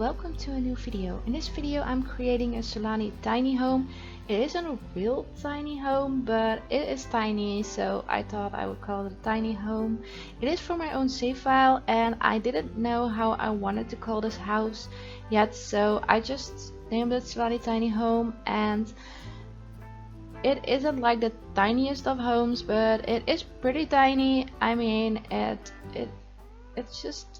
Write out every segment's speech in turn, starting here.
welcome to a new video. In this video I'm creating a Sulani Tiny Home. It isn't a real tiny home, but it is tiny, so I thought I would call it a tiny home. It is for my own save file and I didn't know how I wanted to call this house yet, so I just named it Sulani Tiny Home. And it isn't like the tiniest of homes, but it is pretty tiny. I mean, it's just,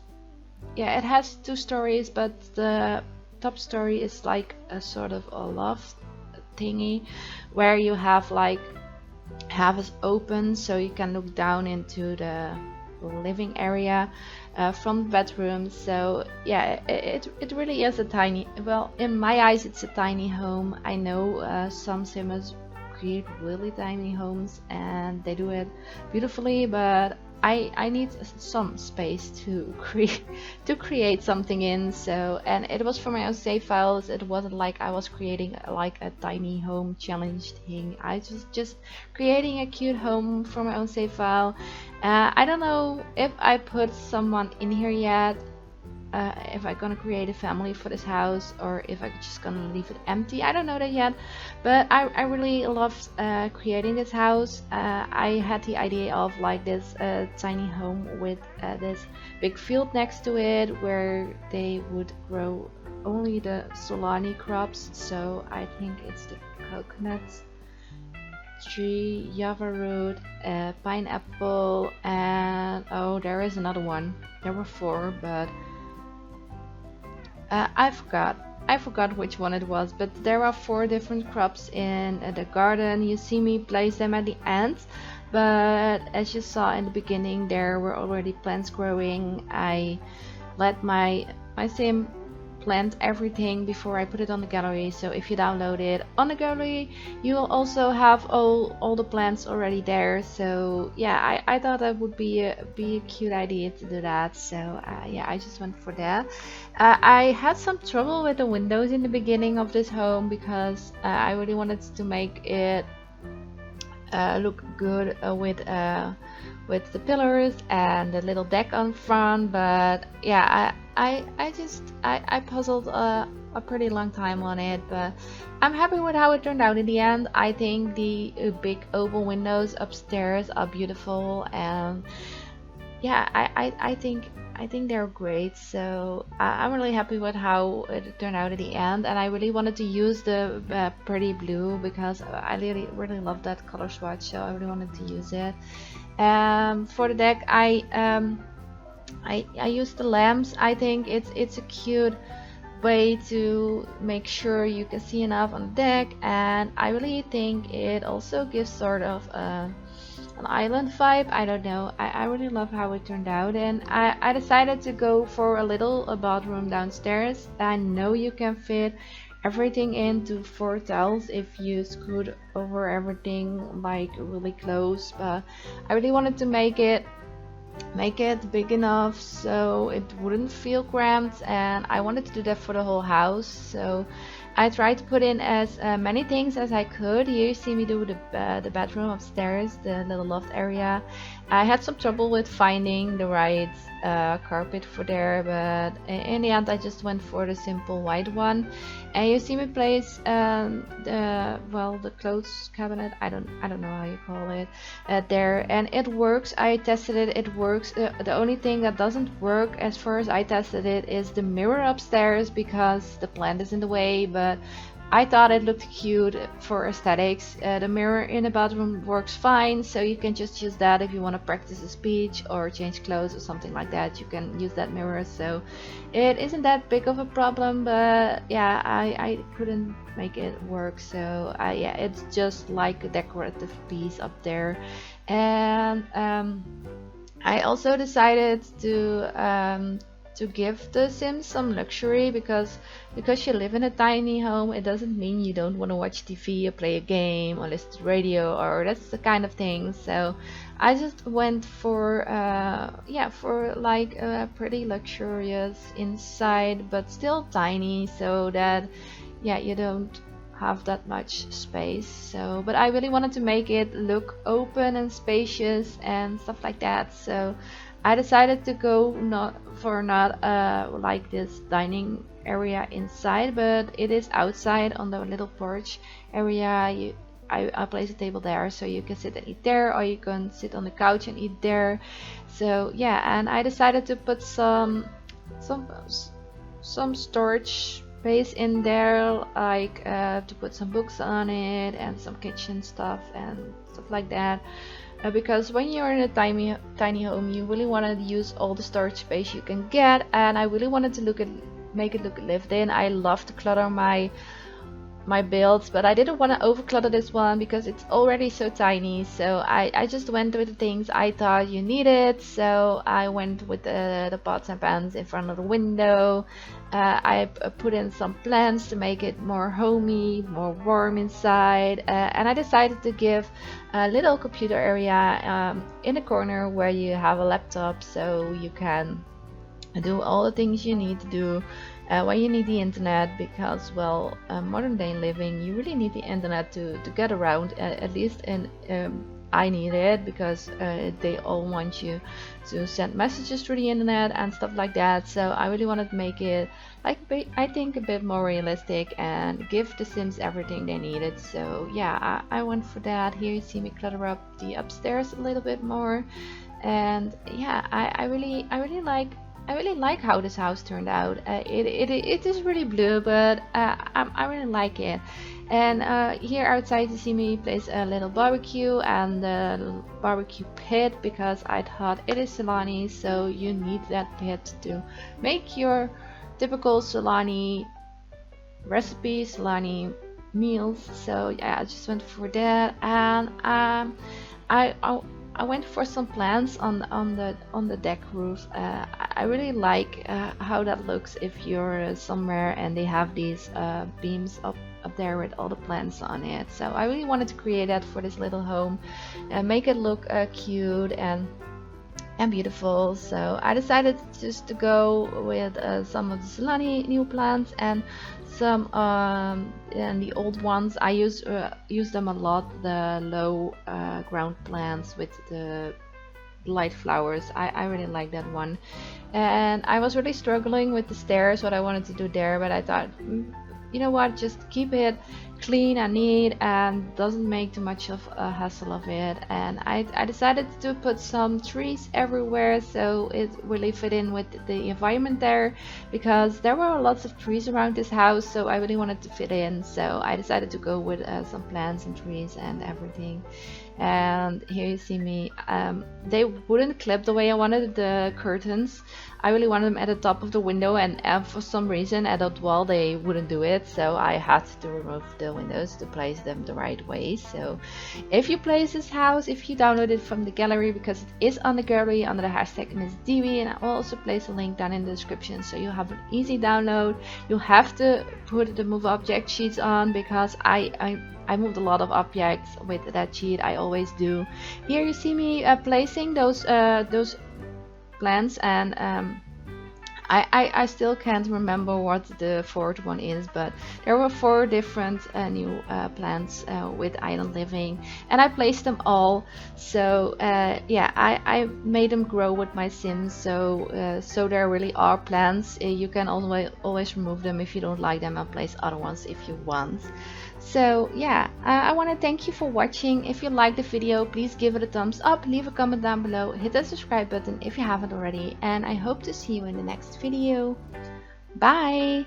yeah, it has 2 stories, but the top story is like a sort of a loft thingy where you have like half is open, so you can look down into the living area from the bedroom. So yeah, it really is a tiny, well, in my eyes it's a tiny home. I know some simmers create really tiny homes and they do it beautifully, but I need some space to create something in. So, and it was for my own save files. It wasn't like I was creating like a tiny home challenge thing. I just creating a cute home for my own save file. I don't know if I put someone in here yet. If I'm gonna create a family for this house or if I'm just gonna leave it empty, I don't know that yet. But I really loved creating this house. I had the idea of like this tiny home with this big field next to it where they would grow only the Sulani crops. So I think it's the coconuts, tree, java root, pineapple, and oh, there is another one. There were 4, but I forgot which one it was, but there are 4 different crops in the garden. You see me place them at the end, but as you saw in the beginning, there were already plants growing. I let my sim plant everything before I put it on the gallery. So if you download it on the gallery, you will also have all the plants already there. So yeah, I thought that would be a cute idea to do that. So yeah, I just went for that. I had some trouble with the windows in the beginning of this home because I really wanted to make it look good with the pillars and the little deck on front. But yeah, I puzzled a pretty long time on it, but I'm happy with how it turned out in the end. I think the big oval windows upstairs are beautiful, and yeah, I think they're great. So I'm really happy with how it turned out at the end, and I really wanted to use the pretty blue because I really love that color swatch, so I really wanted to use it. For the deck, I used the lamps. I think it's a cute way to make sure you can see enough on the deck, and I really think it also gives sort of an island vibe. I don't know, I really love how it turned out, and I decided to go for a little bathroom downstairs. I know you can fit everything into 4 tiles if you scoot over everything like really close, but I really wanted to make it big enough so it wouldn't feel cramped, and I wanted to do that for the whole house. So I tried to put in as many things as I could. Here you see me do the bedroom upstairs, the little loft area. I had some trouble with finding the right carpet for there, but in the end I just went for the simple white one. And you see me place the clothes cabinet, I don't know how you call it, there, and it works. I tested it, it works. The only thing that doesn't work as far as I tested it is the mirror upstairs because the plant is in the way, but I thought it looked cute for aesthetics. The mirror in the bathroom works fine, so you can just use that if you want to practice a speech or change clothes or something like that. You can use that mirror, so it isn't that big of a problem. But yeah, I couldn't make it work, so yeah, it's just like a decorative piece up there. And I also decided to give the Sims some luxury because you live in a tiny home, it doesn't mean you don't want to watch TV or play a game or listen to radio or that's the kind of thing. So I just went for for like a pretty luxurious inside but still tiny, so that yeah, you don't have that much space. So but I really wanted to make it look open and spacious and stuff like that. So I decided to go not like this dining area inside, but it is outside on the little porch area. I place a table there so you can sit and eat there, or you can sit on the couch and eat there. So yeah, and I decided to put some some storage space in there, like to put some books on it and some kitchen stuff and stuff like that. Because when you're in a tiny home, you really want to use all the storage space you can get, and I really wanted to make it look lived in. I love to clutter my builds, but I didn't want to overclutter this one because it's already so tiny. So I just went with the things I thought you needed. So I went with the pots and pans in front of the window. I put in some plants to make it more homey, more warm inside, and I decided to give a little computer area in the corner where you have a laptop, so you can do all the things you need to do when you need the internet, because well, modern day living, you really need the internet to get around, at least in I need it, because they all want you to send messages through the internet and stuff like that. So I really wanted to make it like I think a bit more realistic and give the Sims everything they needed. So yeah, I went for that. Here you see me clutter up the upstairs a little bit more, and yeah, I really like how this house turned out. It is really blue, but I really like it. And here outside you see me place a little barbecue and the barbecue pit, because I thought it is Sulani, so you need that pit to make your typical Sulani recipe, Sulani meals. So yeah, I just went for that, and I went for some plants on the deck roof. I really like how that looks if you're somewhere and they have these beams up there with all the plants on it. So I really wanted to create that for this little home and make it look cute and beautiful. So I decided just to go with some of the Sulani new plants and some and the old ones. I use them a lot, the low ground plants with the light flowers. I really like that one, and I was really struggling with the stairs, what I wanted to do there, but I thought, you know what, just keep it clean and neat and doesn't make too much of a hassle of it. And I decided to put some trees everywhere so it really fit in with the environment there, because there were lots of trees around this house, so I really wanted to fit in. So I decided to go with some plants and trees and everything. And here you see me, they wouldn't clip the way I wanted the curtains. I really wanted them at the top of the window, and for some reason at that wall they wouldn't do it, so I had to remove the windows to place them the right way. So if you place this house, if you download it from the gallery, because it is on the gallery under the hashtag MissDiwy, and I will also place a link down in the description so you have an easy download. You have to put the move object sheets on, because I moved a lot of objects with that sheet. I always do. Here you see me placing those plants, and I still can't remember what the fourth one is, but there were 4 different new plants with island living, and I placed them all. So yeah, I made them grow with my Sims, so so there really are plants. You can always remove them if you don't like them and place other ones if you want. So yeah, I want to thank you for watching. If you liked the video, please give it a thumbs up, leave a comment down below, hit the subscribe button if you haven't already, and I hope to see you in the next video. Bye!